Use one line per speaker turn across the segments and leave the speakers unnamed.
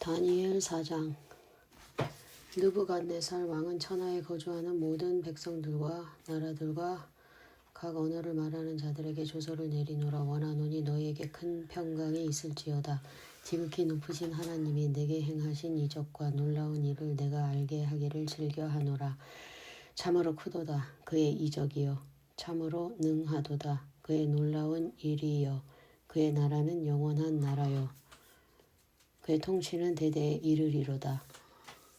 다니엘 4장. 느부갓네살 왕은 천하에 거주하는 모든 백성들과 나라들과 각 언어를 말하는 자들에게 조서를 내리노라. 원하노니 너희에게 큰 평강이 있을지어다. 지극히 높으신 하나님이 내게 행하신 이적과 놀라운 일을 내가 알게 하기를 즐겨하노라. 참으로 크도다 그의 이적이여, 참으로 능하도다 그의 놀라운 일이여. 그의 나라는 영원한 나라여, 그의 통치는 대대에 이르리로다.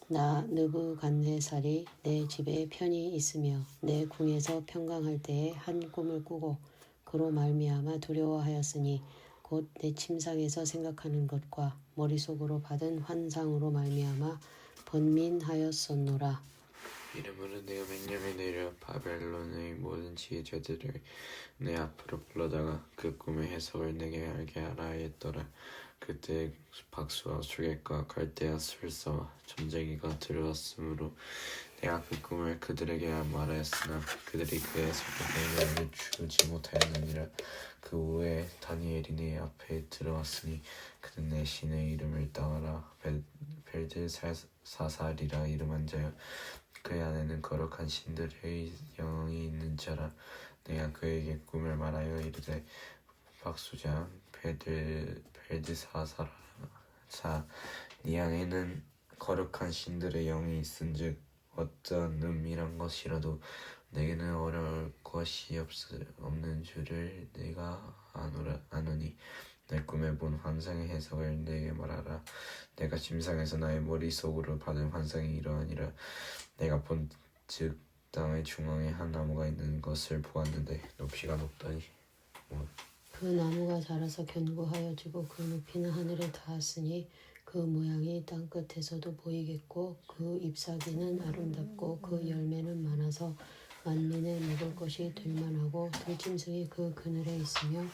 나 느부갓네살이 내 집에 편히 있으며 내 궁에서 평강할 때에 한 꿈을 꾸고 그로 말미암아 두려워하였으니 곧 내 침상에서 생각하는 것과 머릿속으로 받은 환상으로 말미암아 번민하였었노라.
이러므로 내가 맹렬히 내려 바벨론의 모든 지혜자들을 내 앞으로 불러다가 그 꿈의 해석을 내게 알게 하라 하였더라. 그때 박수와 수객과 갈대아 술사와 점쟁이가 들어왔으므로 내가 그 꿈을 그들에게 말하였으나 그들이 그 해석을 내게 주지 못하였느니라. 그 후에 다니엘이 내 앞에 들어왔으니 그는 내 신의 이름을 따라 벨드사살이라 이름한 자여, 그의 안에는 거룩한 신들의 영이 있는 자라. 내가 그에게 꿈을 말하여 이르되, 박수장 벨드사살아, 네 안에는 거룩한 신들의 영이 있은즉 어떤 은밀한 것이라도 내게는 어려울 것이 없는 줄을 내가 아노니 내 꿈에 본 환상의 해석을 내게 말하라. 내가 침상에서 나의 머릿속으로 받은 환상이 이러하니라. 내가 본즉 땅의 중앙에 한 나무가 있는 것을 보았는데 높이가 높더니
그 나무가 자라서 견고하여지고 그 높이는 하늘에 닿았으니 그 모양이 땅 끝에서도 보이겠고 그 잎사귀는 아름답고 그 열매는 많아서 만민의 먹을 것이 될 만하고 들짐승이 그 그늘에 있으며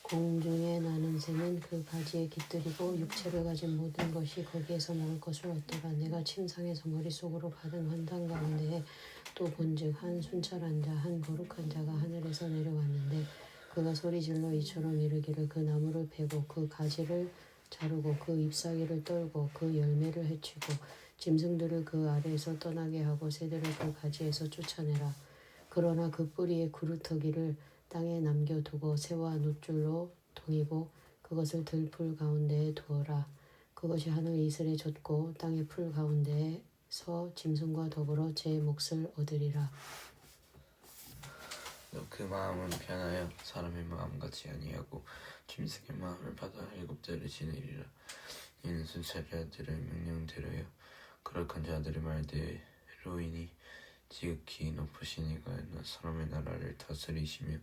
공중에 나는 새는 그 가지에 깃들이고 육체를 가진 모든 것이 거기에서 먹을 것을 얻더라. 내가 침상에서 머릿속으로 받은 환상 가운데에 또 본즉 한 순찰한 자, 한 거룩한 자가 하늘에서 내려왔는데 그가 소리질러 이처럼 이르기를, 그 나무를 베고 그 가지를 자르고 그 잎사귀를 떨고 그 열매를 해치고 짐승들을 그 아래에서 떠나게 하고 새들을 그 가지에서 쫓아내라. 그러나 그 뿌리의 구루터기를 땅에 남겨두고 새와 놋줄로 동이고 그것을 들풀 가운데에 두어라. 그것이 하늘 이슬에 젖고 땅의 풀 가운데에서 짐승과 더불어 제 몫을 얻으리라.
그 마음은 편하여 사람의 마음같이 아니하고 짐승의 마음을 받아 7대를 지내리라. 이는 순찰자들의 명령대로요 거룩한 자들의 말대로이니 지극히 높으신 이가 사람의 나라를 다스리시며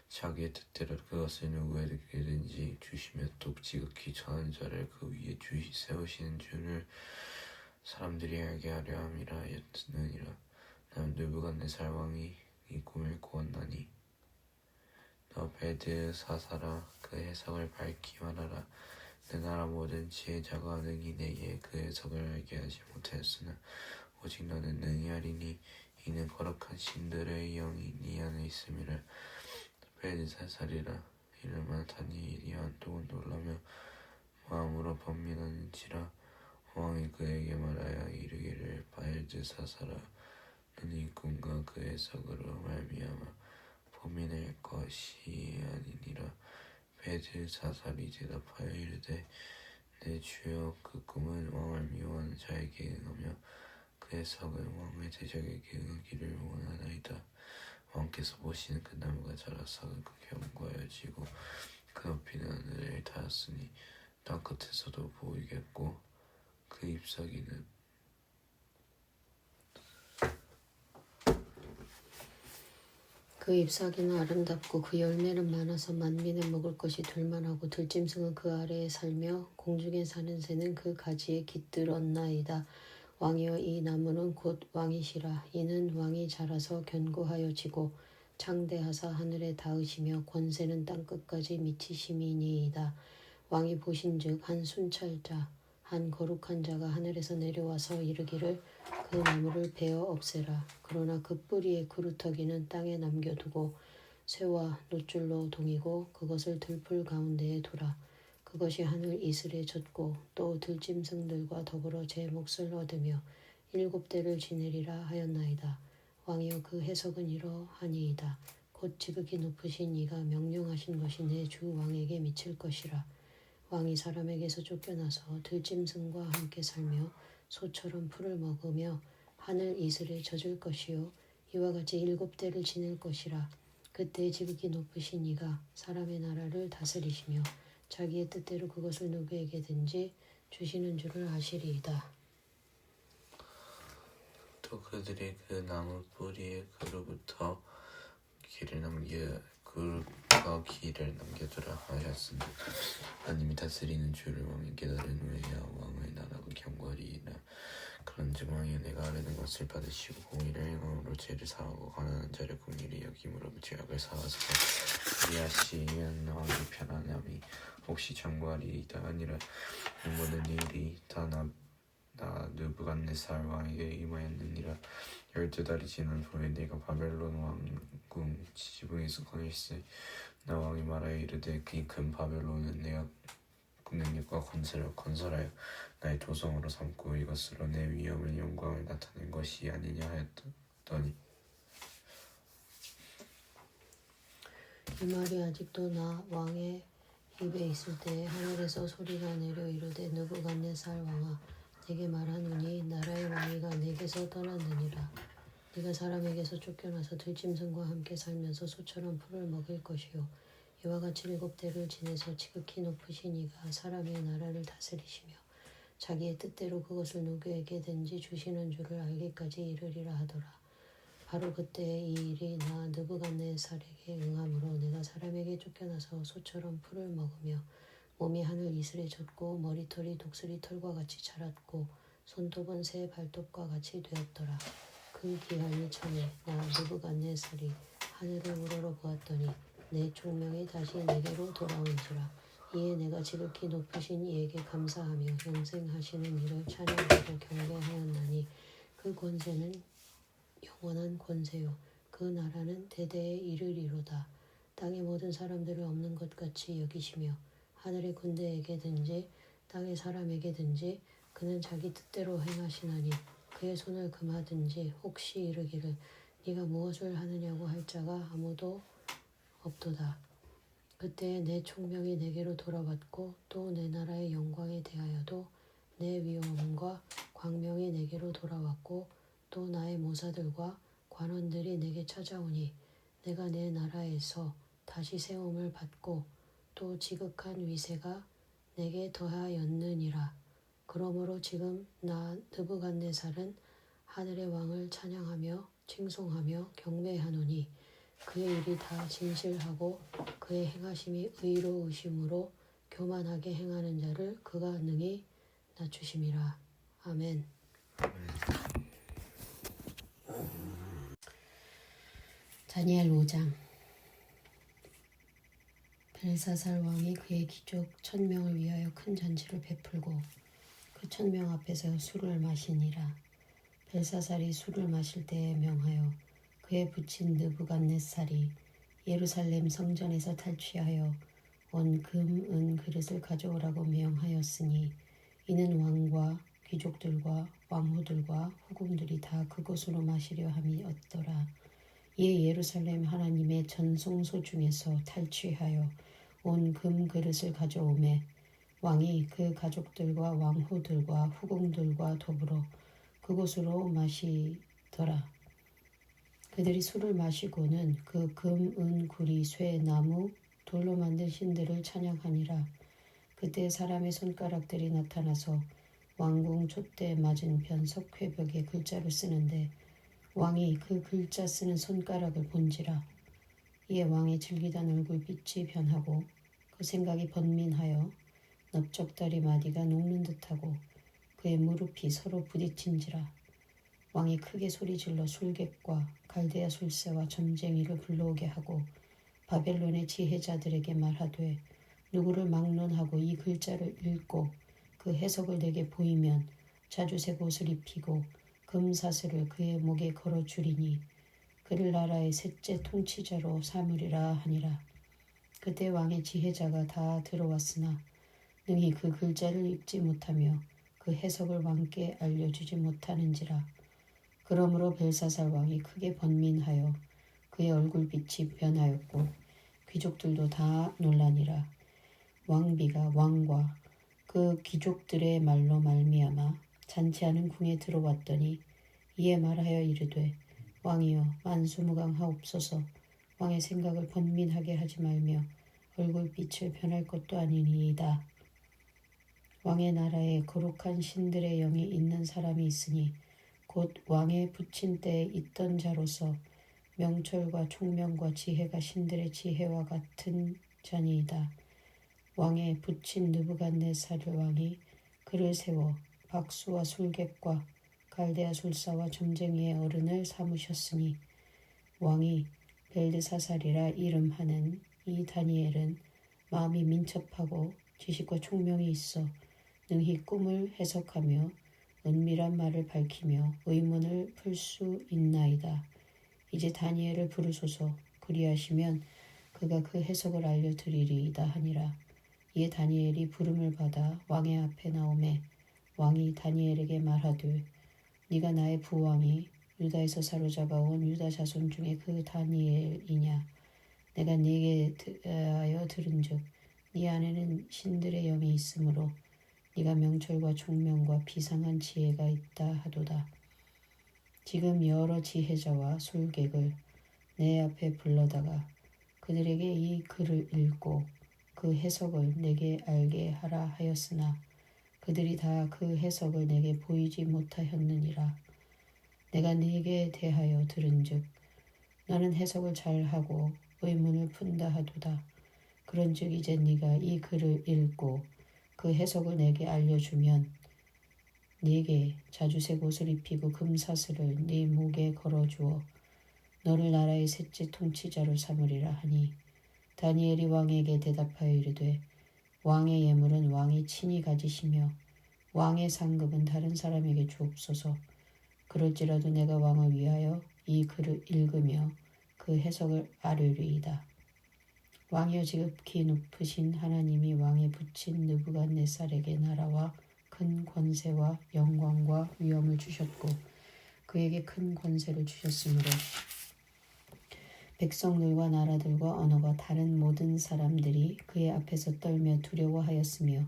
자기의 뜻대로 그것을 누구에게든지 주시며 또 지극히 전한 자를 그 위에 세우시는 줄을 사람들이 알게 하려 함이라였느니라. 나는 느부갓네살 왕이 이 꿈을 꾸었나니 너 벨드사살아, 그 해석을 밝히 말하라. 내 나라 모든 지혜자가 능히 내게 그 해석을 알게 하지 못하였으나 오직 너는 능히 하리니 이는 거룩한 신들의 영이 네 안에 있음이라. 벨드사살이라 이름은 다니엘이 한동안 놀라며 마음으로 번민하는지라. 왕이 그에게 말하여 이르기를, 벨드사살아, 너는 이 꿈과 그 해석으로 말미암아 범인할 것이 아니니라. 벨드사살이 대답하여 이르되, 내 주여, 그 꿈은 왕을 미워하는 자에게 응하며 그 해석은 왕의 대적에게 응하기를 원하나이다. 왕께서 보시는 그 나무가 자라서 그 견고하여지고 그 높이는 하늘에 닿았으니 땅 끝에서도 보이겠고 그 잎사귀는
그 잎사귀는 아름답고 그 열매는 많아서 만민의 먹을 것이 될 만하고 들짐승은 그 아래에 살며 공중에 사는 새는 그 가지에 깃들었나이다. 왕이여, 이 나무는 곧 왕이시라. 이는 왕이 자라서 견고하여지고 창대하사 하늘에 닿으시며 권세는 땅끝까지 미치심이니이다. 왕이 보신즉 한 순찰자, 한 거룩한 자가 하늘에서 내려와서 이르기를, 그 나무를 베어 없애라. 그러나 그 뿌리의 구루터기는 땅에 남겨두고 쇠와 놋줄로 동이고 그것을 들풀 가운데에 두라. 그것이 하늘 이슬에 젖고 또 들짐승들과 더불어 제 몫을 얻으며 7대를 지내리라 하였나이다. 왕이여 그 해석은 이러하니이다. 곧 지극히 높으신 이가 명령하신 것이 내 주 왕에게 미칠 것이라. 왕이 사람에게서 쫓겨나서 들짐승과 함께 살며 소처럼 풀을 먹으며 하늘 이슬에 젖을 것이요 이와 같이 7대를 지낼 것이라. 그때 지극히 높으신 이가 사람의 나라를 다스리시며 자기의 뜻대로 그것을 누구에게든지 주시는 줄을 아시리이다.
또 그들이 그 나무 뿌리에 그로부터 길을 넘겨두라 하였으니 하나님이 다스리는 주를 왕이 깨달은 후에야 왕의 나라가 경고하리이다. 그런즉 왕이 내가 아뢰는 것을 받으시고 공의를 행함으로 죄를 사하고 가난한 자를 긍휼히 여김으로 죄악을 사하사 그리하시면 왕이 편안함이 혹시 장구하리이다. 아니라 이 모든 일이 다 나 느부갓네살 왕에게 임하였느니라. 12달이 지난 후에 내가 바벨론 왕궁 지붕에서 강했으니 나 왕이 말하여 이르되 이 큰 바벨론은 내가 능력과 권세를 건설하여 나의 도성으로 삼고 이것으로 내 위엄을 영광을 나타낸 것이 아니냐 하였더니
이 말이 아직도 나 왕의 입에 있을 때에 하늘에서 소리가 내려 이르되 느부갓네살 왕아 내게 말하노니 나라의 왕위가 내게서 떠났느니라. 네가 사람에게서 쫓겨나서 들짐승과 함께 살면서 소처럼 풀을 먹을 것이요 이와 같이 7대를 지내서 지극히 높으신 이가 사람의 나라를 다스리시며 자기의 뜻대로 그것을 누구에게든지 주시는 줄을 알기까지 이르리라 하더라. 바로 그때에 이 일이 나 느부갓네살에게 응함으로 내가 사람에게 쫓겨나서 소처럼 풀을 먹으며 몸이 하늘 이슬에 젖고 머리털이 독수리 털과 같이 자랐고 손톱은 새 발톱과 같이 되었더라. 그 기한이 참에 나 느부갓네살이 하늘을 우러러 보았더니 내 총명이 다시 내게로 돌아온지라. 이에 내가 지극히 높으신 이에게 감사하며 영생하시는 이를 찬양하고 경배하였나니 그 권세는 영원한 권세요 그 나라는 대대에 이르리로다. 땅의 모든 사람들을 없는 것 같이 여기시며 하늘의 군대에게든지 땅의 사람에게든지 그는 자기 뜻대로 행하시나니 그의 손을 금하든지 혹시 이르기를 네가 무엇을 하느냐고 할 자가 아무도 없도다. 그때에 내 총명이 내게로 돌아왔고 또 내 나라의 영광에 대하여도 내 위엄과 광명이 내게로 돌아왔고 또 나의 모사들과 관원들이 내게 찾아오니 내가 내 나라에서 다시 세움을 받고 또 지극한 위세가 내게 더하였느니라. 그러므로 지금 나 느부갓네살은 하늘의 왕을 찬양하며 칭송하며 경배하노니 그의 일이 다 진실하고 그의 행하심이 의로우심으로 교만하게 행하는 자를 그가 능히 낮추심이라. 아멘. 다니엘 5장. 벨사살 왕이 그의 귀족 1000명을 위하여 큰 잔치를 베풀고 그 1000명 앞에서 술을 마시니라. 벨사살이 술을 마실 때에 명하여 그의 부친 느부갓네살이 예루살렘 성전에서 탈취하여 온 금, 은 그릇을 가져오라고 명하였으니 이는 왕과 귀족들과 왕후들과 후궁들이 다 그곳으로 마시려 함이었더라. 이에 예루살렘 하나님의 전성소 중에서 탈취하여 온 금 그릇을 가져오매 왕이 그 가족들과 왕후들과 후궁들과 더불어 그곳으로 마시더라. 그들이 술을 마시고는 그 금, 은, 구리, 쇠, 나무, 돌로 만든 신들을 찬양하니라. 그때 사람의 손가락들이 나타나서 왕궁 촛대 맞은편 석회벽에 글자를 쓰는데 왕이 그 글자 쓰는 손가락을 본지라. 이에 왕의 질기던 얼굴빛이 변하고 그 생각이 번민하여 넓적다리 마디가 녹는 듯하고 그의 무릎이 서로 부딪힌지라. 왕이 크게 소리질러 술객과 갈대아 술새와 점쟁이를 불러오게 하고 바벨론의 지혜자들에게 말하되 누구를 막론하고 이 글자를 읽고 그 해석을 내게 보이면 자주색 옷을 입히고 금사슬을 그의 목에 걸어주리니 그를 나라의 셋째 통치자로 삼으리라 하니라. 그때 왕의 지혜자가 다 들어왔으나 능히 그 글자를 읽지 못하며 그 해석을 왕께 알려주지 못하는지라. 그러므로 벨사살 왕이 크게 번민하여 그의 얼굴빛이 변하였고 귀족들도 다 놀라니라. 왕비가 왕과 그 귀족들의 말로 말미암아 잔치하는 궁에 들어왔더니 이에 말하여 이르되 왕이여 만수무강하옵소서. 왕의 생각을 번민하게 하지 말며 얼굴빛을 변할 것도 아니니이다. 왕의 나라에 거룩한 신들의 영이 있는 사람이 있으니 곧 왕의 부친 때에 있던 자로서 명철과 총명과 지혜가 신들의 지혜와 같은 자니이다. 왕의 부친 느부갓네살 왕이 그를 세워 박수와 술객과 갈대아 술사와 점쟁이의 어른을 삼으셨으니 왕이 벨드사살이라 이름하는 이 다니엘은 마음이 민첩하고 지식과 총명이 있어 능히 꿈을 해석하며 은밀한 말을 밝히며 의문을 풀 수 있나이다. 이제 다니엘을 부르소서. 그리하시면 그가 그 해석을 알려드리리이다 하니라. 이에 다니엘이 부름을 받아 왕의 앞에 나오매 왕이 다니엘에게 말하되 네가 나의 부왕이 유다에서 사로잡아온 유다 자손 중에 그 다니엘이냐. 내가 네게 하여 들은즉 네 안에는 신들의 영이 있으므로 네가 명철과 총명과 비상한 지혜가 있다 하도다. 지금 여러 지혜자와 술객을 내 앞에 불러다가 그들에게 이 글을 읽고 그 해석을 내게 알게 하라 하였으나 그들이 다 그 해석을 내게 보이지 못하였느니라. 내가 네게 대하여 들은즉 너는 해석을 잘하고 의문을 푼다 하도다. 그런즉 이제 네가 이 글을 읽고 그 해석을 내게 알려주면 네게 자주색 옷을 입히고 금사슬을 네 목에 걸어주어 너를 나라의 셋째 통치자로 삼으리라 하니 다니엘이 왕에게 대답하여 이르되 왕의 예물은 왕이 친히 가지시며 왕의 상급은 다른 사람에게 주옵소서. 그럴지라도 내가 왕을 위하여 이 글을 읽으며 그 해석을 아뢰리이다. 왕이여 지극히 높으신 하나님이 왕의 부친 느부갓네살에게 나라와 큰 권세와 영광과 위엄을 주셨고 그에게 큰 권세를 주셨으므로 백성들과 나라들과 언어가 다른 모든 사람들이 그의 앞에서 떨며 두려워하였으며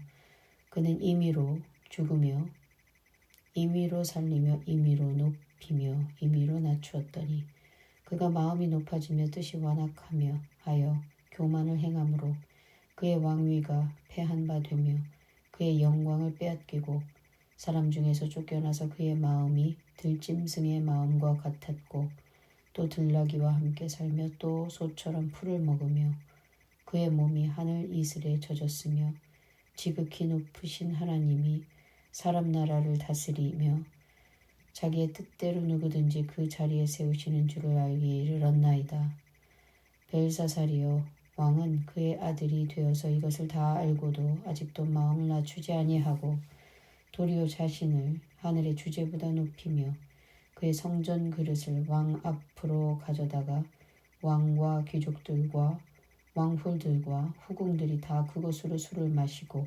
그는 임의로 죽으며 임의로 살리며 임의로 높이며 임의로 낮추었더니 그가 마음이 높아지며 뜻이 완악하며 하여 교만을 행함으로 그의 왕위가 패한 바 되며 그의 영광을 빼앗기고 사람 중에서 쫓겨나서 그의 마음이 들짐승의 마음과 같았고 또 들나귀와 함께 살며 또 소처럼 풀을 먹으며 그의 몸이 하늘 이슬에 젖었으며 지극히 높으신 하나님이 사람 나라를 다스리며 자기의 뜻대로 누구든지 그 자리에 세우시는 줄을 알기에 이르렀나이다. 벨사살이여 왕은 그의 아들이 되어서 이것을 다 알고도 아직도 마음을 낮추지 아니하고 도리어 자신을 하늘의 주제보다 높이며 그의 성전 그릇을 왕 앞으로 가져다가 왕과 귀족들과 왕홀들과 후궁들이 다 그것으로 술을 마시고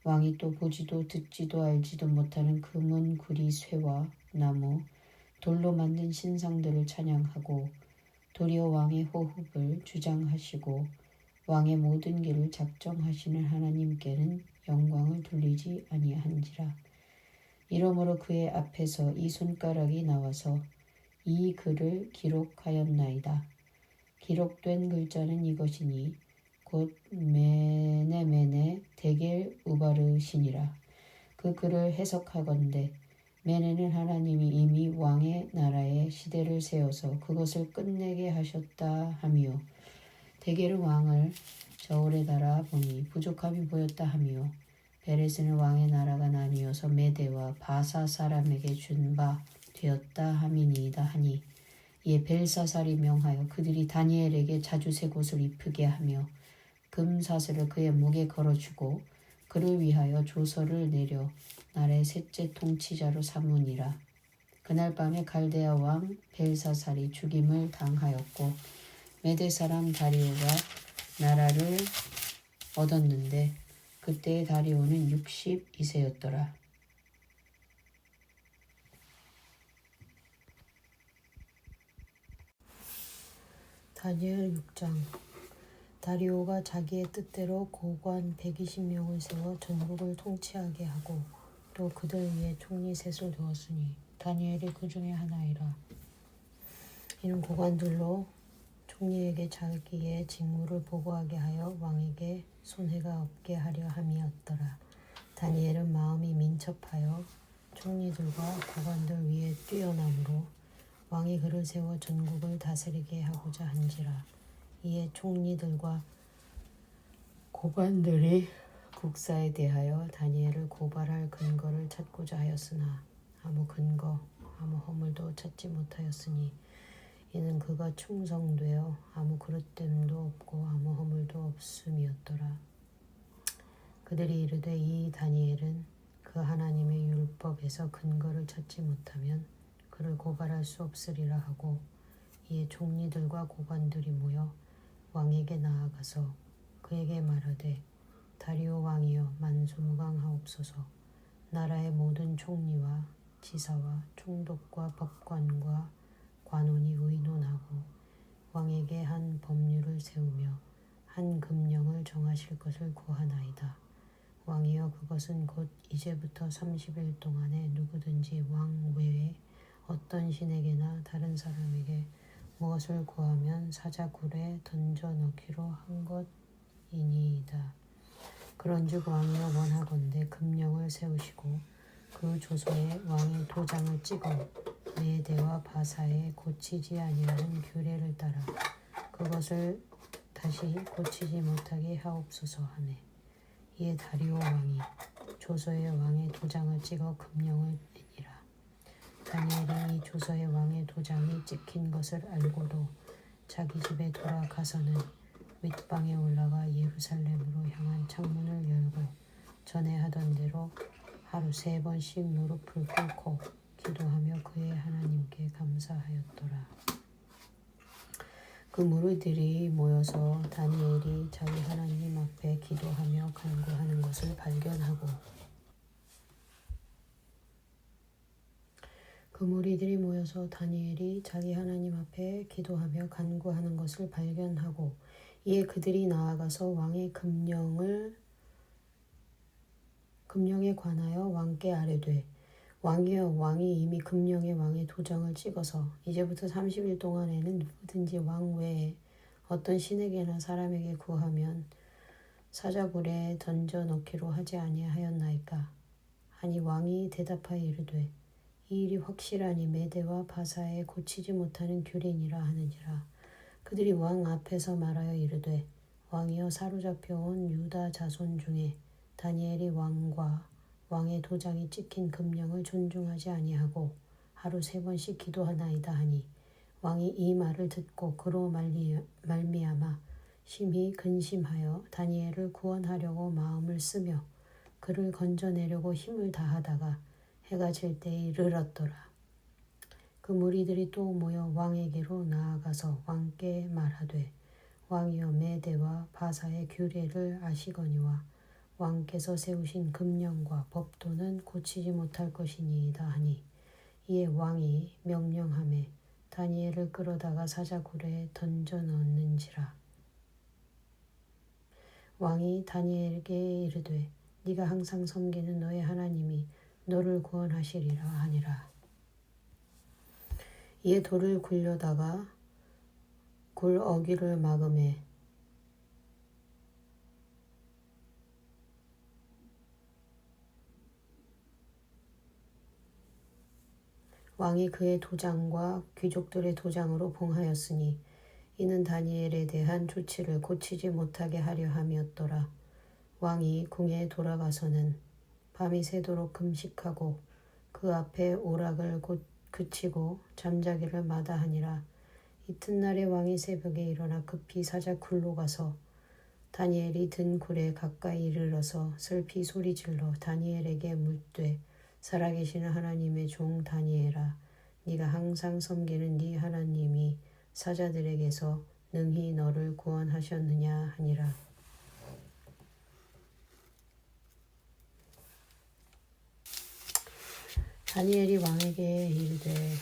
왕이 또 보지도 듣지도 알지도 못하는 금은 구리 쇠와 나무 돌로 만든 신상들을 찬양하고 도리어 왕의 호흡을 주장하시고 왕의 모든 길을 작정하시는 하나님께는 영광을 돌리지 아니한지라. 이러므로 그의 앞에서 이 손가락이 나와서 이 글을 기록하였나이다. 기록된 글자는 이것이니 곧 메네메네 데겔 우바르시니라. 그 글을 해석하건대 메네는 하나님이 이미 왕의 나라에 시대를 세워서 그것을 끝내게 하셨다 하며 데겔은 왕을 저울에 달아 보니 부족함이 보였다 하며 베레스는 왕의 나라가 나뉘어서 메대와 바사 사람에게 준 바 되었다 함이니이다 하니 이에 벨사살이 명하여 그들이 다니엘에게 자주색 옷을 입히게 하며 금사슬을 그의 목에 걸어주고 그를 위하여 조서를 내려 나라의 셋째 통치자로 삼으니라. 그날 밤에 갈대아 왕 벨사살이 죽임을 당하였고 메대 사람 다리오가 나라를 얻었는데 그때의 다리오는 62세였더라. 다니엘 6장. 다리오가 자기의 뜻대로 고관 120명을 세워 전국을 통치하게 하고 또 그들 위에 총리 셋을 두었으니 다니엘이 그 중에 하나이라. 이는 고관들로 총리에게 자기의 직무를 보고하게 하여 왕에게 손해가 없게 하려 함이었더라. 다니엘은 마음이 민첩하여 총리들과 고관들 위에 뛰어남으로 왕이 그를 세워 전국을 다스리게 하고자 한지라. 이에 총리들과 고관들이 국사에 대하여 다니엘을 고발할 근거를 찾고자 하였으나 아무 근거, 아무 허물도 찾지 못하였으니 이는 그가 충성되어 아무 그릇됨도 없고 아무 허물도 없음이었더라. 그들이 이르되 이 다니엘은 그 하나님의 율법에서 근거를 찾지 못하면 그를 고발할 수 없으리라 하고 이에 총리들과 고관들이 모여 왕에게 나아가서 그에게 말하되 다리오 왕이여 만수무강하옵소서. 나라의 모든 총리와 지사와 총독과 법관과 관원이 의논하고 왕에게 한 법률을 세우며 한 금령을 정하실 것을 구하나이다. 왕이여 그것은 곧 이제부터 30일 동안에 누구든지 왕 외에 어떤 신에게나 다른 사람에게 무엇을 구하면 사자굴에 던져 넣기로 한 것이니이다. 그런즉 왕이여 원하건대 금령을 세우시고 그 조서에 왕의 도장을 찍어 메대와 바사에 고치지 아니하는 규례를 따라 그것을 다시 고치지 못하게 하옵소서 하매 이에 다리오 왕이 조서에 왕의 도장을 찍어 금령을 내니라. 다니엘이 이 조서에 왕의 도장이 찍힌 것을 알고도 자기 집에 돌아가서는 윗방에 올라가 예루살렘으로 향한 창문을 열고 전에 하던 대로 하루 3번씩 무릎을 꿇고 기도하며 그의 하나님께 감사하였더라. 그 무리들이 모여서 다니엘이 자기 하나님 앞에 기도하며 간구하는 것을 발견하고 그 무리들이 모여서 다니엘이 자기 하나님 앞에 기도하며 간구하는 것을 발견하고 이에 그들이 나아가서 왕의 금령에 관하여 왕께 아뢰되 왕이여 왕이 이미 금령에 왕의 도장을 찍어서 이제부터 30일 동안에는 누구든지 왕 외에 어떤 신에게나 사람에게 구하면 사자굴에 던져 넣기로 하지 아니하였나이까. 하니 왕이 대답하여 이르되 이 일이 확실하니 메대와 바사에 고치지 못하는 규례니라 하느니라. 그들이 왕 앞에서 말하여 이르되 왕이여 사로잡혀 온 유다 자손 중에 다니엘이 왕과 왕의 도장이 찍힌 금령을 존중하지 아니하고 하루 3번씩 기도하나이다 하니 왕이 이 말을 듣고 그로 말미암아 심히 근심하여 다니엘을 구원하려고 마음을 쓰며 그를 건져내려고 힘을 다하다가 해가 질 때에 이르렀더라. 그 무리들이 또 모여 왕에게로 나아가서 왕께 말하되 왕이여 메대와 바사의 규례를 아시거니와 왕께서 세우신 금령과 법도는 고치지 못할 것이니이다 하니 이에 왕이 명령하매 다니엘을 끌어다가 사자굴에 던져 넣는지라. 왕이 다니엘에게 이르되 네가 항상 섬기는 너의 하나님이 너를 구원하시리라 하니라. 이에 돌을 굴려다가 굴 어귀를 막음에 왕이 그의 도장과 귀족들의 도장으로 봉하였으니 이는 다니엘에 대한 조치를 고치지 못하게 하려 함이었더라. 왕이 궁에 돌아가서는 밤이 새도록 금식하고 그 앞에 오락을 그치고 잠자기를 마다하니라. 이튿날에 왕이 새벽에 일어나 급히 사자굴로 가서 다니엘이 든 굴에 가까이 이르러서 슬피 소리질러 다니엘에게 묻되 살아계시는 하나님의 종 다니엘아 네가 항상 섬기는 네 하나님이 사자들에게서 능히 너를 구원하셨느냐 하니라. 다니엘이 왕에게 이르되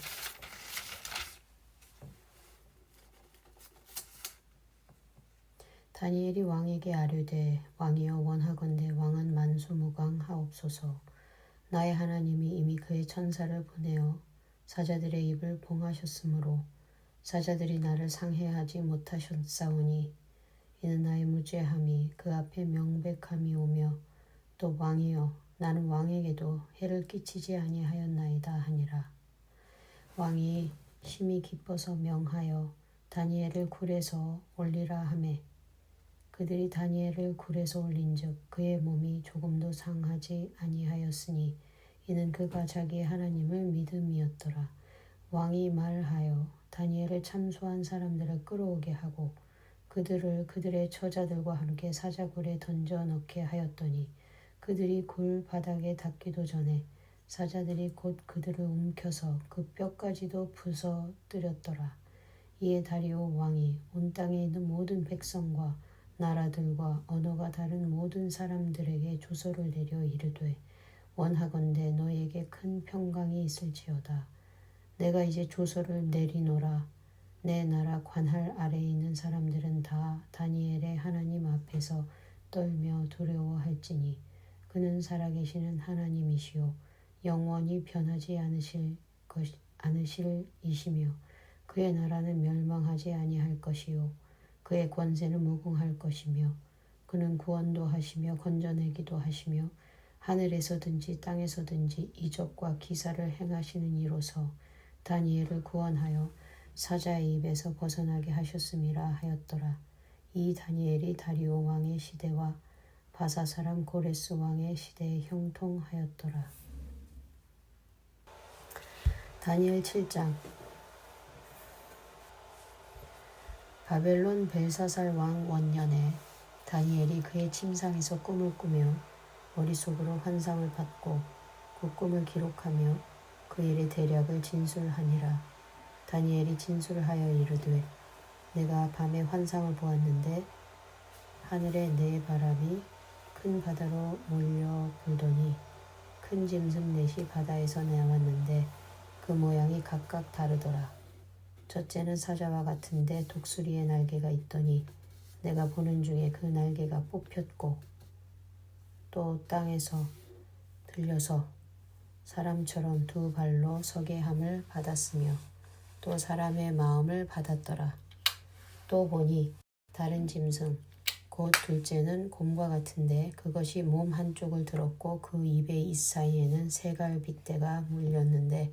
다니엘이 왕에게 아뢰되 왕이여 원하건대 왕은 만수무강하옵소서. 나의 하나님이 이미 그의 천사를 보내어 사자들의 입을 봉하셨으므로 사자들이 나를 상해하지 못하셨사오니 이는 나의 무죄함이 그 앞에 명백함이 오며 또 왕이여 나는 왕에게도 해를 끼치지 아니하였나이다 하니라. 왕이 심히 기뻐서 명하여 다니엘을 굴에서 올리라 하매 그들이 다니엘을 굴에서 올린즉 그의 몸이 조금도 상하지 아니하였으니 이는 그가 자기의 하나님을 믿음이었더라. 왕이 말하여 다니엘을 참소한 사람들을 끌어오게 하고 그들을 그들의 처자들과 함께 사자굴에 던져 넣게 하였더니 그들이 굴 바닥에 닿기도 전에 사자들이 곧 그들을 움켜서 그 뼈까지도 부서뜨렸더라. 이에 다리오 왕이 온 땅에 있는 모든 백성과 나라들과 언어가 다른 모든 사람들에게 조서를 내려 이르되 원하건대 너희에게 큰 평강이 있을지어다. 내가 이제 조서를 내리노라. 내 나라 관할 아래에 있는 사람들은 다 다니엘의 하나님 앞에서 떨며 두려워할지니 그는 살아계시는 하나님이시요 영원히 변하지 않으실 이시며 그의 나라는 멸망하지 아니할 것이요 그의 권세는 무궁할 것이며 그는 구원도 하시며 건져내기도 하시며 하늘에서든지 땅에서든지 이적과 기사를 행하시는 이로서 다니엘을 구원하여 사자의 입에서 벗어나게 하셨음이라 하였더라. 이 다니엘이 다리오 왕의 시대와 바사 사람 고레스 왕의 시대에 형통하였더라. 다니엘 7장. 바벨론 벨사살 왕 원년에 다니엘이 그의 침상에서 꿈을 꾸며 머릿속으로 환상을 받고 그 꿈을 기록하며 그 일의 대략을 진술하니라. 다니엘이 진술하여 이르되 내가 밤에 환상을 보았는데 하늘에 네 바람이 큰 바다로 몰려 불더니 큰 짐승 넷이 바다에서 나왔는데 그 모양이 각각 다르더라. 첫째는 사자와 같은데 독수리의 날개가 있더니 내가 보는 중에 그 날개가 뽑혔고 또 땅에서 들려서 사람처럼 두 발로 서게 함을 받았으며 또 사람의 마음을 받았더라. 또 보니 다른 짐승 곧 둘째는 곰과 같은데 그것이 몸 한쪽을 들었고 그 입의 입 사이에는 세갈 빗대가 물렸는데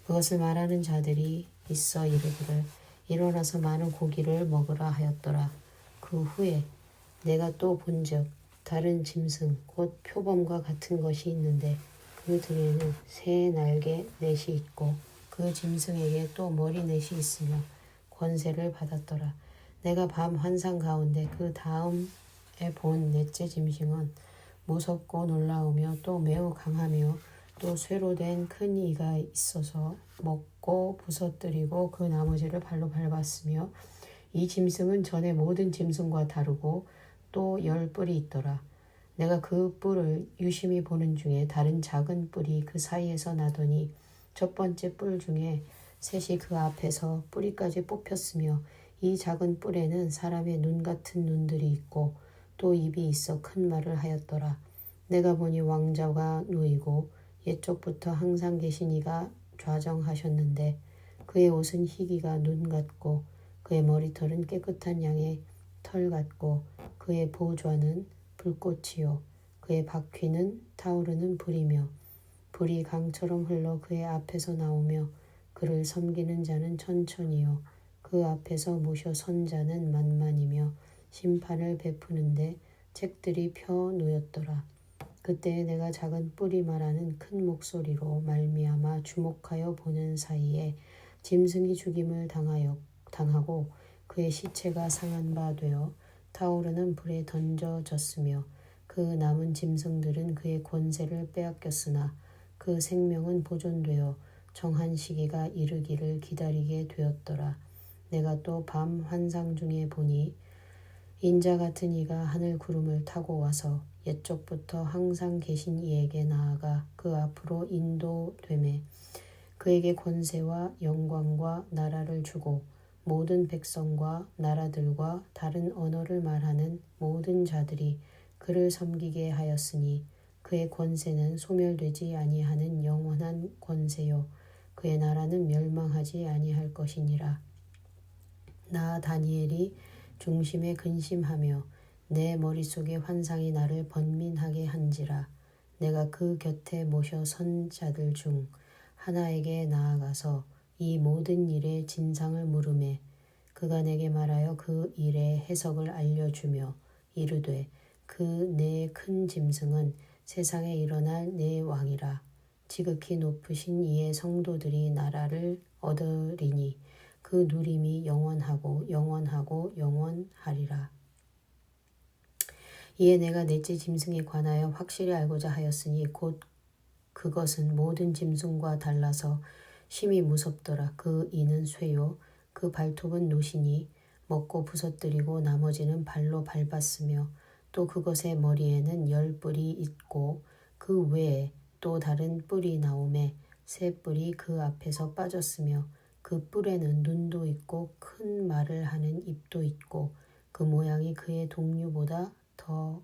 그것을 말하는 자들이 있어 이르기를 일어나서 많은 고기를 먹으라 하였더라. 그 후에 내가 또 본즉 다른 짐승 곧 표범과 같은 것이 있는데 그 등에는 새 날개 넷이 있고 그 짐승에게 또 머리 넷이 있으며 권세를 받았더라. 내가 밤 환상 가운데 그 다음에 본 넷째 짐승은 무섭고 놀라우며 또 매우 강하며 또 쇠로 된 큰 이가 있어서 먹고 부서뜨리고 그 나머지를 발로 밟았으며 이 짐승은 전에 모든 짐승과 다르고 또 10뿔이 있더라. 내가 그 뿔을 유심히 보는 중에 다른 작은 뿔이 그 사이에서 나더니 첫 번째 뿔 중에 셋이 그 앞에서 뿌리까지 뽑혔으며 이 작은 뿔에는 사람의 눈 같은 눈들이 있고 또 입이 있어 큰 말을 하였더라. 내가 보니 왕자가 누이고 옛적부터 항상 계신 이가 좌정하셨는데 그의 옷은 희기가 눈 같고 그의 머리털은 깨끗한 양의 털 같고 그의 보좌는 불꽃이요 그의 바퀴는 타오르는 불이며 불이 강처럼 흘러 그의 앞에서 나오며 그를 섬기는 자는 천천히요 그 앞에서 모셔 선 자는 만만이며 심판을 베푸는데 책들이 펴 놓였더라. 그때 내가 작은 뿔이 말하는 큰 목소리로 말미암아 주목하여 보는 사이에 짐승이 죽임을 당하고 그의 시체가 상한 바 되어 타오르는 불에 던져졌으며 그 남은 짐승들은 그의 권세를 빼앗겼으나 그 생명은 보존되어 정한 시기가 이르기를 기다리게 되었더라. 내가 또 밤 환상 중에 보니 인자 같은 이가 하늘 구름을 타고 와서 옛적부터 항상 계신 이에게 나아가 그 그 앞으로 인도되매 그에게 권세와 영광과 나라를 주고 모든 백성과 나라들과 다른 언어를 말하는 모든 자들이 그를 섬기게 하였으니 그의 권세는 소멸되지 아니하는 영원한 권세요 그의 나라는 멸망하지 아니할 것이니라. 나 다니엘이 중심에 근심하며 내 머릿속에 환상이 나를 번민하게 한지라. 내가 그 곁에 모셔 선 자들 중 하나에게 나아가서 이 모든 일의 진상을 물으매 그가 내게 말하여 그 일의 해석을 알려주며 이르되 그 내 큰 짐승은 세상에 일어날 내 왕이라. 지극히 높으신 이의 성도들이 나라를 얻으리니 그 누림이 영원하고 영원하고 영원하리라. 이에 내가 넷째 짐승에 관하여 확실히 알고자 하였으니 곧 그것은 모든 짐승과 달라서 심히 무섭더라. 그 이는 쇠요 그 발톱은 노시니 먹고 부서뜨리고 나머지는 발로 밟았으며 또 그것의 머리에는 10뿔이 있고 그 외에 또 다른 뿔이 나오매 새 뿔이 그 앞에서 빠졌으며 그 뿔에는 눈도 있고 큰 말을 하는 입도 있고 그 모양이 그의 동류보다 커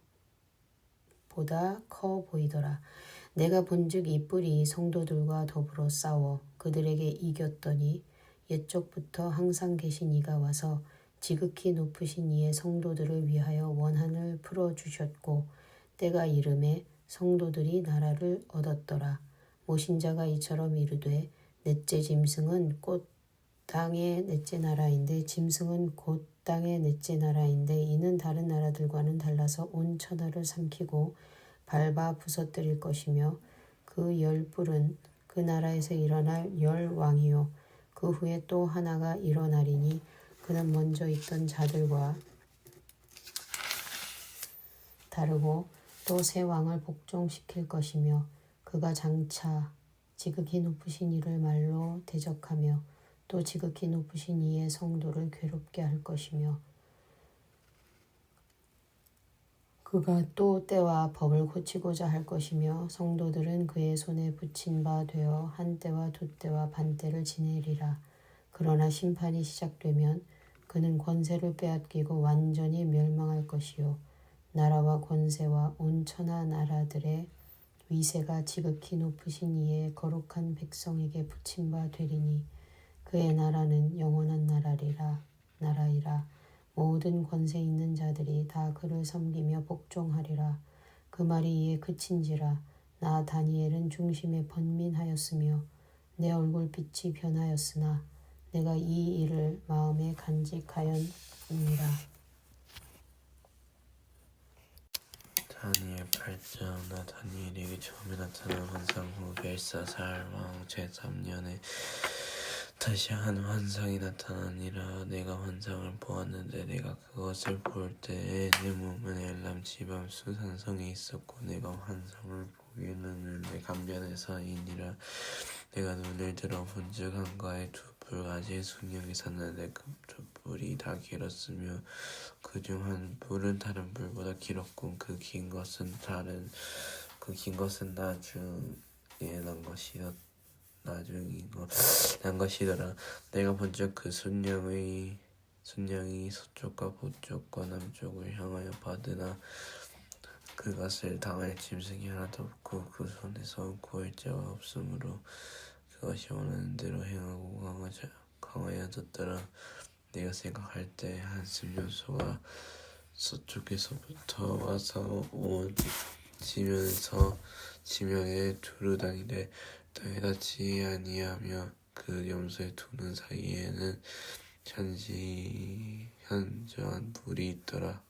보이더라. 내가 본즉 이 뿔이 성도들과 더불어 싸워 그들에게 이겼더니 옛적부터 항상 계신 이가 와서 지극히 높으신 이의 성도들을 위하여 원한을 풀어주셨고 때가 이름에 성도들이 나라를 얻었더라. 모신 자가 이처럼 이르되 넷째 짐승은 곧 땅의 넷째 나라인데 짐승은 곧 땅의 넷째 나라인데 이는 다른 나라들과는 달라서 온 천하를 삼키고 밟아 부서뜨릴 것이며 그 10뿔은 그 나라에서 일어날 10왕이요 그 후에 또 하나가 일어나리니 그는 먼저 있던 자들과 다르고 또 새 왕을 복종시킬 것이며 그가 장차 지극히 높으신 이를 말로 대적하며 또 지극히 높으신 이의 성도를 괴롭게 할 것이며 그가 또 때와 법을 고치고자 할 것이며 성도들은 그의 손에 붙인 바 되어 한 때와 두 때와 반 때를 지내리라. 그러나 심판이 시작되면 그는 권세를 빼앗기고 완전히 멸망할 것이요 나라와 권세와 온 천하 나라들의 위세가 지극히 높으신 이의 거룩한 백성에게 붙인 바 되리니 그의 나라는 영원한 나라이라. 모든 권세 있는 자들이 다 그를 섬기며 복종하리라. 그 말이 이에 그친지라. 나 다니엘은 중심에 번민하였으며 내 얼굴빛이 변하였으나 내가 이 일을 마음에 간직하였느니라.
다니엘 8장. 나 다니엘에게 처음에 나타난 환상 후 벨사살 왕 제3년에 다시 한 환상이 나타나니라. 내가 환상을 보았는데 내가 그것을 볼 때에 내 몸은 엘람 지방 수산성에 있었고 내가 환상을 보기에는 내 강변에서이니라. 내가 눈을 들어 본즉 한가에 두 뿔가지의 순양이 섰는데 그 두 뿔이 다 길었으며 그중 한 뿔은 다른 뿔보다 길었고 그 긴 것은 나중에 난 것이더라. 내가 본즉 그 순양이 서쪽과 북쪽과 남쪽을 향하여 받으나 그것을 당할 짐승이 하나도 없고 그 손에서 구할 자가 없으므로 그것이 원하는 대로 행하고 강하여졌더라. 내가 생각할 때 한숨 요소가 서쪽에서부터 와서 온 지면에 두루 다니되 땅에 닿지 아니하며 그 염소의 두 눈 사이에는 현저한 불이 있더라.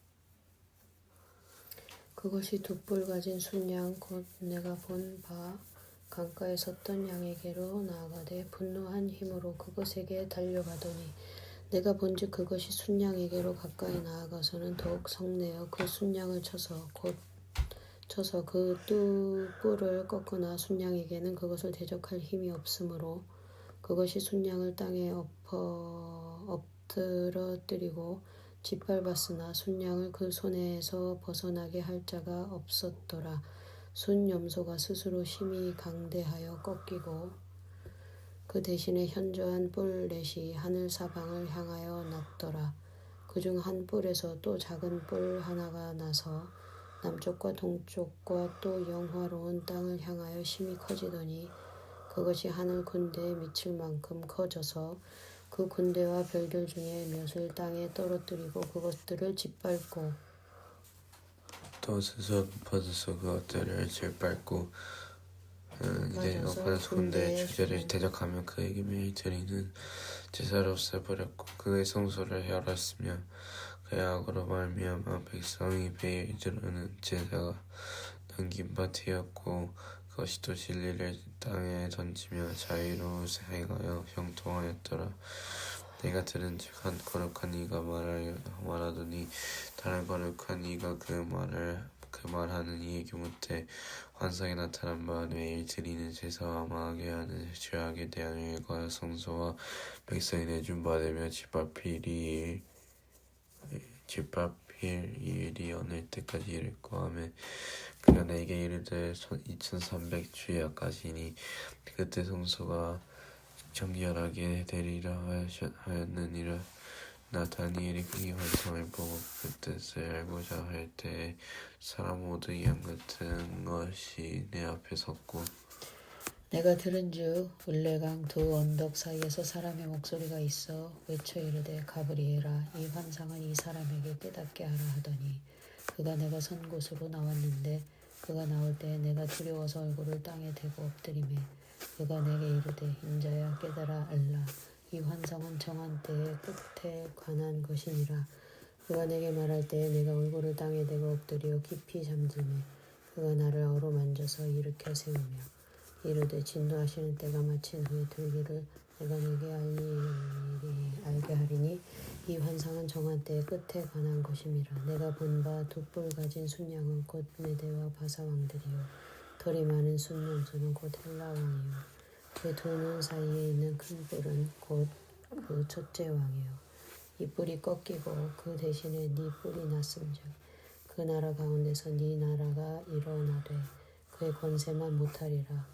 그것이 두 뿔 가진 순양 곧 내가 본 바 강가에 섰던 양에게로 나아가되 분노한 힘으로 그것에게 달려가더니 내가 본즉 그것이 순양에게로 가까이 나아가서는 더욱 성내어 그 순양을 쳐서 그 두 뿔을 꺾으나 순양에게는 그것을 대적할 힘이 없으므로 그것이 순양을 땅에 엎드러뜨리고 짓밟았으나 순양을 그 손에서 벗어나게 할 자가 없었더라. 순염소가 스스로 심히 강대하여 꺾이고 그 대신에 현저한 뿔넷이 하늘 사방을 향하여 났더라. 그중 한 뿔에서 또 작은 뿔 하나가 나서 남쪽과 동쪽과 또 영화로운 땅을 향하여 심히 커지더니 그것이 하늘 군대에 미칠 만큼 커져서 그 군대와 별들 중에 몇을 땅에 떨어뜨리고 그것들을 짓밟고
또 스스로 높아져서 그것들을 짓밟고 이제
높아져서
높아져서 군대의
군대의
주제를
주는
대적하며 그에게 매일 드리는 제사를 없애버렸고 그의 성소를 멸했으며 그의 악으로 말미암아 백성이 매일 드리는 제사가 남긴 바 되었고 그것이 또 진리를 땅에 던지며 자유로 행하여 형통하였더라. 내가 들은즉 한 거룩한 이가 말하더니 다른 거룩한 이가 그 말하는 이에게 묻되 환상에 나타난 바 매일 드리는 제사와 망하게 하는 죄악에 대한 일과 성소와 백성이 내준 바 되며 짓밟힐 일이 어느 때까지 이를까 하며 그가 내게 이르되 2300주야까지니 그때 성소가 정결하게 되리라 하였느니라. 나 다니엘이 이 환상을 보고 그 뜻을 알고자 할 때에 사람 모두 이양 같은 것이 내 앞에 섰고
내가 들은즉 을레강 두 언덕 사이에서 사람의 목소리가 있어 외쳐 이르되 가브리엘아 이 환상은 이 사람에게 깨닫게 하라 하더니 그가 내가 선 곳으로 나왔는데 그가 나올 때 내가 두려워서 얼굴을 땅에 대고 엎드리매 그가 내게 이르되 인자야 깨달아 알라 이 환상은 정한 때의 끝에 관한 것이니라. 그가 내게 말할 때에 내가 얼굴을 땅에 대고 엎드려 깊이 잠들매 그가 나를 어루만져서 일으켜 세우며 이르되 진노하시는 때가 마친 후에 들기를 내가 내게 알게 하리니 이 환상은 정한 때의 끝에 관한 것임이라. 내가 본 바 두 뿔 가진 순양은 곧 메대와 바사 왕들이요 털이 많은 순염소는 곧 헬라 왕이요 그 두 눈 사이에 있는 큰 뿔은 곧 그 첫째 왕이요 이 뿔이 꺾이고 그 대신에 네 뿔이 났음즉 그 나라 가운데서 네 나라가 일어나되 그의 권세만 못하리라.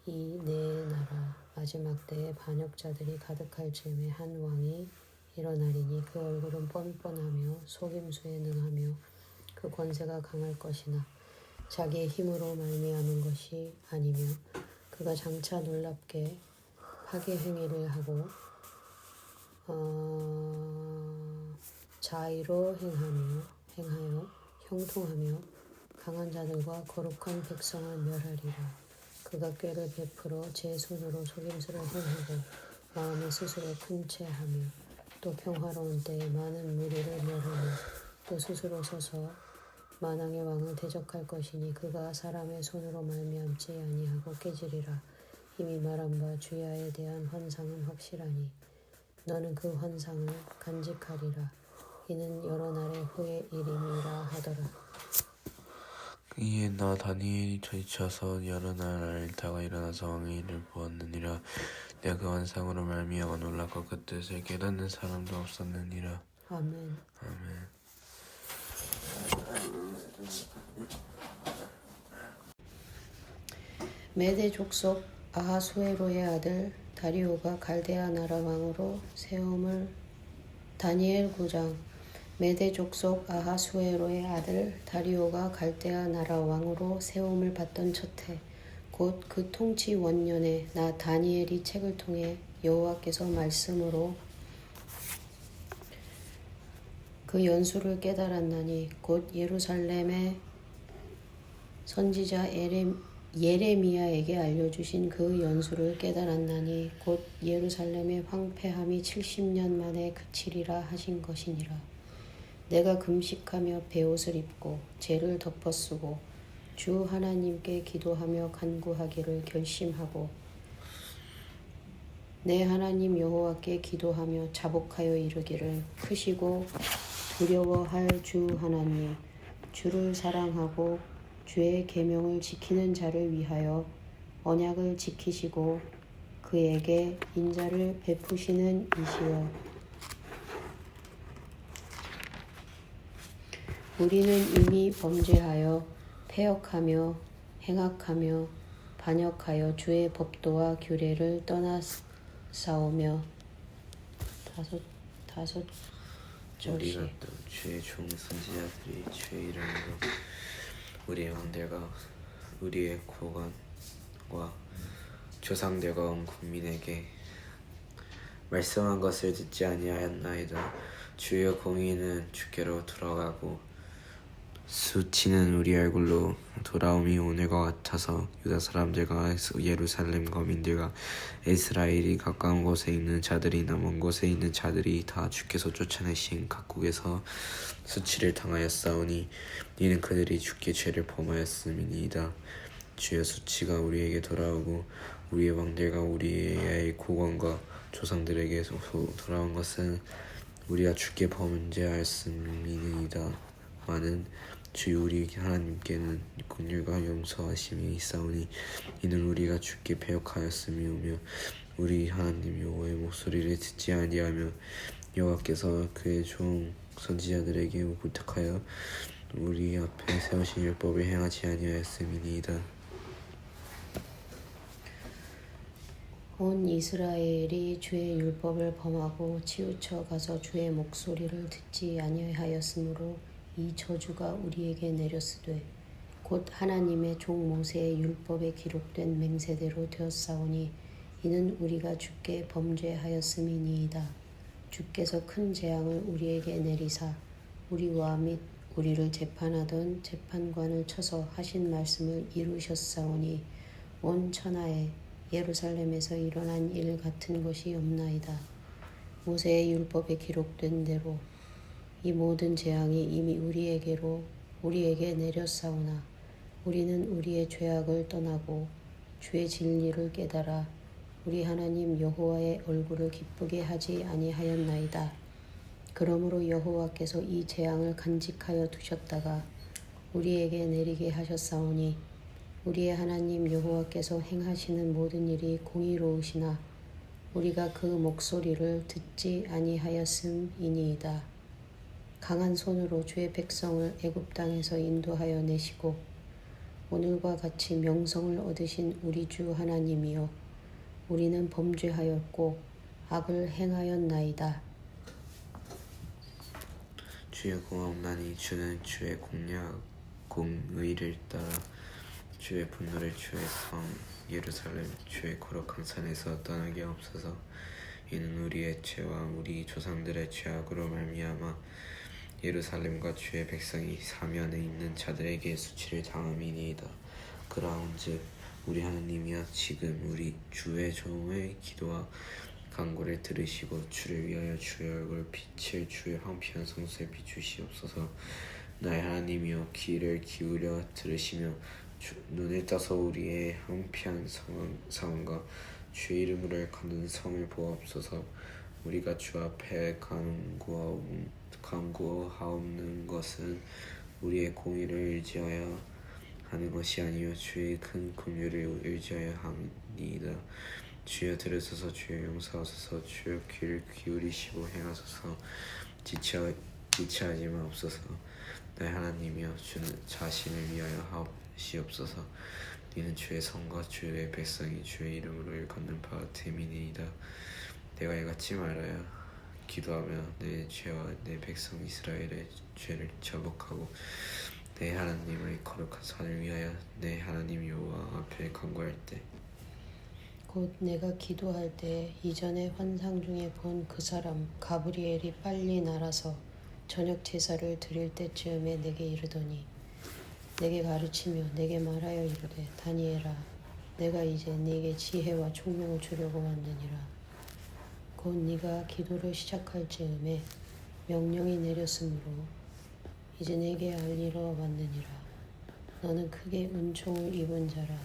이 네 나라 마지막 때에 반역자들이 가득할 즈음에 한 왕이 일어나리니 그 얼굴은 뻔뻔하며 속임수에 능하며 그 권세가 강할 것이나 자기의 힘으로 말미암은 것이 아니며 그가 장차 놀랍게 파괴 행위를 하고 자의로 행하여 형통하며 강한 자들과 거룩한 백성을 멸하리라. 그가 꾀를 베풀어 제 손으로 속임수를 행하고 마음에 스스로 큰 채하며 또 평화로운 때에 많은 무리를 멸하며 또 스스로 서서 만왕의 왕을 대적할 것이니 그가 사람의 손으로 말미암지 아니하고 깨지리라. 이미 말한 바 주야에 대한 환상은 확실하니 너는 그 환상을 간직하리라. 이는 여러 날의 후의 일임이라 하더라.
이에 나 다니엘이 저지쳐서 여러 날 앓다가 일어나서 왕의 일을 보았느니라. 내가 그 환상으로 말미암아 놀랐고 그 뜻을 깨닫는 사람도 없었느니라.
아멘.
아멘.
메대 족속 아하수에로의 아들 다리오가 갈대아 나라 왕으로 세움을 다니엘 9장. 메대 족속 아하수에로의 아들 다리오가 갈대아 나라 왕으로 세움을 받던 첫해 곧 그 통치 원년에 나 다니엘이 책을 통해 여호와께서 말씀으로 그 연수를 깨달았나니 곧 예루살렘의 선지자 예레미야에게 알려주신 그 연수를 깨달았나니 곧 예루살렘의 황폐함이 70년 만에 그치리라 하신 것이니라. 내가 금식하며 베옷을 입고 죄를 덮어쓰고 주 하나님께 기도하며 간구하기를 결심하고 내 하나님 여호와께 기도하며 자복하여 이르기를 크시고 두려워할 주 하나님 주를 사랑하고 주의 계명을 지키는 자를 위하여 언약을 지키시고 그에게 인자를 베푸시는 이시여 우리는 이미 범죄하여 패역하며 행악하며 반역하여 주의 법도와 규례를 떠나 싸우며 다섯
우리가
절시
또 주의 종 선지자들이 주의 이름으로 우리의 왕들과 우리의 고관과 조상들과 온 국민에게 말씀한 것을 듣지 아니하였나이다. 주의 공의는 주께로 돌아가고 수치는 우리 얼굴로 돌아옴이 오늘과 같아서 유다 사람들과 예루살렘 거민들과 이스라엘이 가까운 곳에 있는 자들이나 먼 곳에 있는 자들이 다 주께서 쫓아내신 각국에서 수치를 당하였사오니 이는 그들이 주께 죄를 범하였음이니이다. 주의 수치가 우리에게 돌아오고 우리의 왕들과 우리의 고관과 조상들에게 돌아온 것은 우리가 주께 범죄하였음이니이다. 많은 주 우리 하나님께는 긍휼과 용서하심이 있사오니 이는 우리가 주께 배역하였음이오며 우리 하나님 여호와의 목소리를 듣지 아니하며 여호와께서 그의 종 선지자들에게 부탁하여 우리 앞에 세우신 율법을 행하지 아니하였음이니이다.
온 이스라엘이 주의 율법을 범하고 치우쳐 가서 주의 목소리를 듣지 아니하였으므로 이 저주가 우리에게 내렸으되 곧 하나님의 종 모세의 율법에 기록된 맹세대로 되었사오니 이는 우리가 주께 범죄하였음이니이다. 주께서 큰 재앙을 우리에게 내리사 우리와 및 우리를 재판하던 재판관을 쳐서 하신 말씀을 이루셨사오니 온 천하에 예루살렘에서 일어난 일 같은 것이 없나이다. 모세의 율법에 기록된 대로 이 모든 재앙이 이미 우리에게 내렸사오나 우리는 우리의 죄악을 떠나고 주의 진리를 깨달아 우리 하나님 여호와의 얼굴을 기쁘게 하지 아니하였나이다. 그러므로 여호와께서 이 재앙을 간직하여 두셨다가 우리에게 내리게 하셨사오니 우리의 하나님 여호와께서 행하시는 모든 일이 공의로우시나 우리가 그 목소리를 듣지 아니하였음이니이다. 강한 손으로 주의 백성을 애굽 땅에서 인도하여 내시고 오늘과 같이 명성을 얻으신 우리 주 하나님이여 우리는 범죄하였고 악을 행하였나이다.
주의 공업나니 주는 주의 공의를 따라 주의 분노를 주의 성 예루살렘 주의 거룩한 산에서 떠나게 없어서 이는 우리의 죄와 우리 조상들의 죄악으로 말미암아 예루살렘과 주의 백성이 사면에 있는 자들에게 수치를 당함이니이다. 그러한즉 우리 하나님이여 지금 우리 주의 종의 기도와 간구를 들으시고 주를 위하여 주의 얼굴 빛을 주의 황폐한 성소에 비추시옵소서. 나의 하나님이여 귀를 기울여 들으시며 눈을 떠서 우리의 황폐한 상황과 주의 이름으로 일컫는 성을 보옵소서. 우리가 주 앞에 간구하옵는 것은 우리의 공의를 의지하여 하는 것이 아니요 주의 큰 긍휼을 의지하여 함이니이다. 주여 들으소서. 주여 용서하소서. 주여 귀를 기울이시고 행하소서. 지체하지 마옵소서. 나의 하나님이여 주는 자신을 위하여 하시옵소서. 이는 주의 성과 주의 백성이 주의 이름으로 일컫는 바 됨이니이다. 내가 이같이 말하여 기도하며 내 죄와 내 백성 이스라엘의 죄를 자복하고 내 하나님의 거룩한 산을 위하여 내 하나님 여호와 앞에 간구할 때
곧 내가 기도할 때 이전에 환상 중에 본 그 사람 가브리엘이 빨리 날아서 저녁 제사를 드릴 때쯤에 내게 이르더니 내게 가르치며 내게 말하여 이르되 다니엘아 내가 이제 네게 지혜와 총명을 주려고 왔느니라. 곧 네가 기도를 시작할 즈음에 명령이 내렸으므로 이제 내게 알리러 왔느니라. 너는 크게 은총을 입은 자라.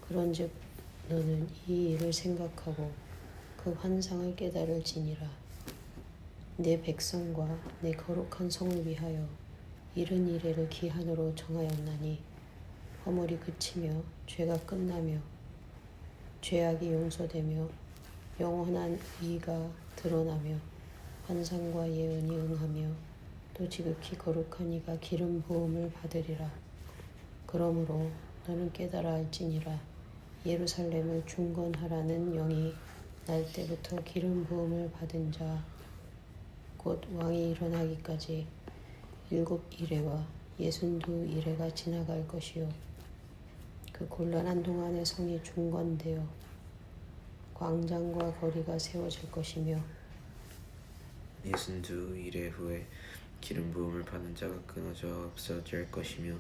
그런즉 너는 이 일을 생각하고 그 환상을 깨달을지니라. 내 백성과 내 거룩한 성을 위하여 이른 이래를 기한으로 정하였나니 허물이 그치며 죄가 끝나며 죄악이 용서되며 영원한 의가 드러나며 환상과 예언이 응하며 또 지극히 거룩한 이가 기름 부음을 받으리라. 그러므로 너는 깨달아 알지니라. 예루살렘을 중건하라는 영이 날 때부터 기름 부음을 받은 자 곧 왕이 일어나기까지 7이레와 62이레가 지나갈 것이요 그 곤란한 동안에 성이 중건되어 광장과 거리가 세워질 것이며
62일의 후에 기름 부음을 받은 자가 끊어져 없어질 것이며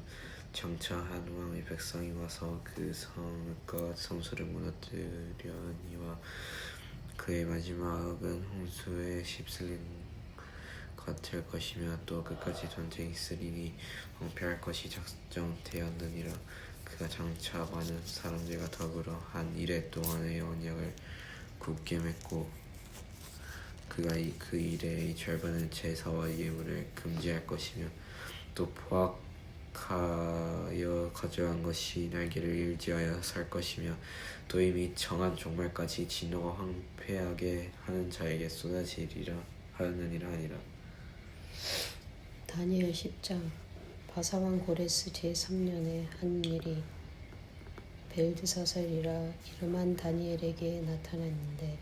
장차 한 왕의 백성이 와서 그 성과 성소를 무너뜨려니와 그의 마지막은 홍수에 휩쓸린 같을 것이며 또 끝까지 전쟁이 있으리니 황폐할 것이 작정되었느니라. 그가 장차 많은 사람들과 더불어 한 이레 동안의 언약을 굳게 맺고 그가 그 일의 절반은 제사와 예물을 금지할 것이며 또 포악하여 가져간 것이 날개를 일지하여 살 것이며 또 이미 정한 종말까지 진노가 황폐하게 하는 자에게 쏟아지리라 하였느니라 하니라.
다니엘 10장. 바사왕 고레스 제3년에 한 일이 벨드사살이라 이름한 다니엘에게 나타났는데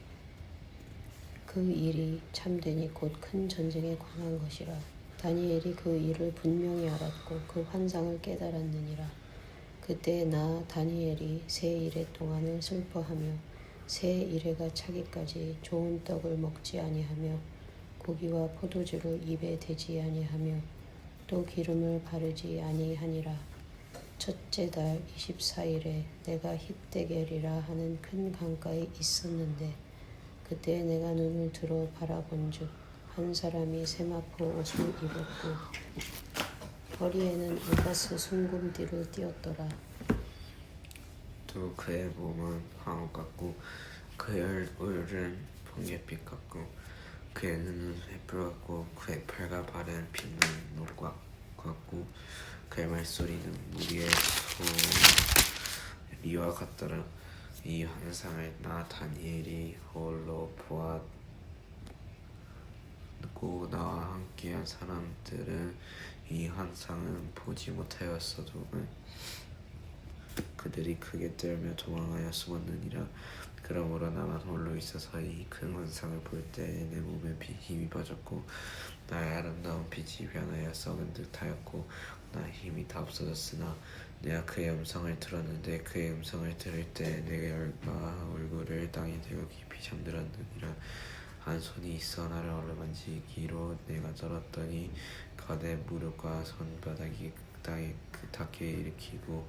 그 일이 참되니 곧 큰 전쟁에 관한 것이라. 다니엘이 그 일을 분명히 알았고 그 환상을 깨달았느니라. 그때 나 다니엘이 세 이레 동안을 슬퍼하며 세 이레가 차기까지 좋은 떡을 먹지 아니하며 고기와 포도주를 입에 대지 아니하며 또 기름을 바르지 아니하니라. 첫째 달 24일에 내가 힙데겔이라 하는 큰 강가에 있었는데 그때 내가 눈을 들어 바라본즉 한 사람이 세마포 옷을 입었고 허리에는 우가스 순금띠를 띠었더라.
또 그의 몸은 황옥 같고 그의 얼굴은 번갯빛 같고 그의 눈은 횃불 같고 그의 팔과 발은 빛난 녹과 같고 그의 말소리는 무리의 소리와 같더라. 이 환상을 나 다니엘이 홀로 보았고 나와 함께한 사람들은 이 환상은 보지 못하였어도 그들이 크게 떨며 도망하여 숨었느니라. 그러므로 나만 홀로 있어서 이 큰 환상을 볼 때 내 몸에 힘이 빠졌고 나의 아름다운 빛이 변하여 썩은 듯하였고 나의 힘이 다 없어졌으나 내가 그의 음성을 들었는데 그의 음성을 들을 때 내 얼굴을 땅에 대고 깊이 잠들었느니라. 한 손이 있어 나를 어루만지기로 내가 떨었더니 내 무릎과 손바닥이 땅에 닿게 일으키고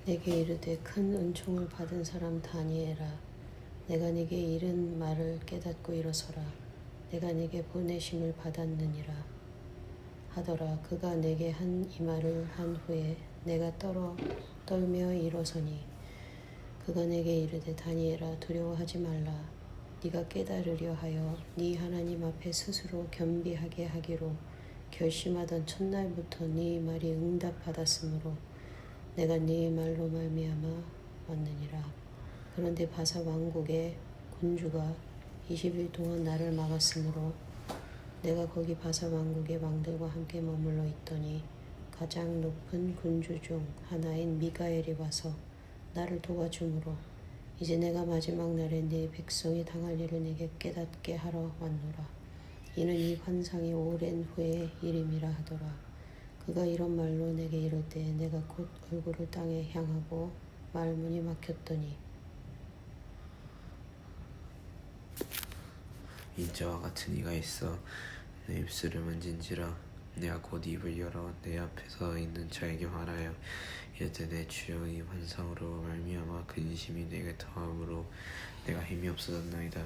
내게 이르되 큰 은총을 받은 사람 다니엘아 내가 네게 이른 말을 깨닫고 일어서라. 내가 네게 보내심을 받았느니라 하더라. 그가 내게 한 이 말을 한 후에 내가 떨며 일어서니 그가 내게 이르되 다니엘아 두려워하지 말라. 네가 깨달으려 하여 네 하나님 앞에 스스로 겸비하게 하기로 결심하던 첫날부터 네 말이 응답받았으므로 내가 네 말로 말미암아 왔느니라. 그런데 바사 왕국의 군주가 20일 동안 나를 막았으므로 내가 거기 바사 왕국의 왕들과 함께 머물러 있더니 가장 높은 군주 중 하나인 미가엘이 와서 나를 도와주므로 이제 내가 마지막 날에 네 백성이 당할 일을 내게 깨닫게 하러 왔노라. 이는 이 환상이 오랜 후의 일임이라 하더라. 그가 이런 말로 내게 이를 때 내가 곧 얼굴을 땅에 향하고 말문이 막혔더니
인자와 같은 이가 있어 내 입술을 만진지라. 내가 곧 입을 열어 내 앞에 서 있는 자에게 말하여 이르되 내 주여 이 환상으로 말미암아 근심이 내게 더함으로 내가 힘이 없어졌나이다.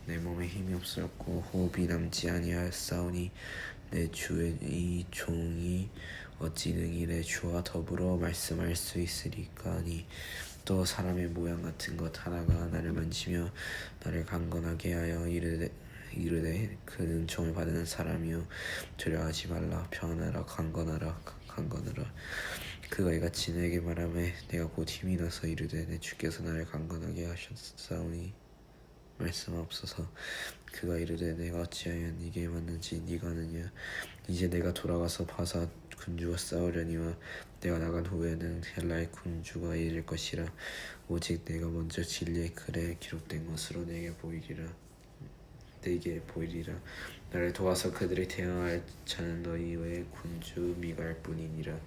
내 몸에 힘이 없었고 호흡이 남지 아니하였사오니 내 주의 이 종이 어찌 능히 내 주와 더불어 말씀할 수 있으리까 하니 또 사람의 모양 같은 것 하나가 나를 만지며 나를 강건하게 하여 이르되 그는 은총을 받는 사람이요 두려워하지 말라. 평안하라. 강건하라. 그가 이같이 내게 말하매 내가 곧 힘이 나서 이르되 내 주께서 나를 강건하게 하셨사오니 말씀하옵소서. 그가 이르되 내가 어찌하여 네게 맞는지 네가 아느냐. 이제 내가 돌아가서 바사 군주와 싸우려니와 내가 나간 후에는 헬라의 군주가 이길 것이라. 오직 내가 먼저 진리의 글에 기록된 것으로 내게 보이리라. 나를 도와서 그들이 대항할 자는 너희 외에 군주 미가엘 뿐이니라.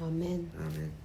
아멘.
아멘.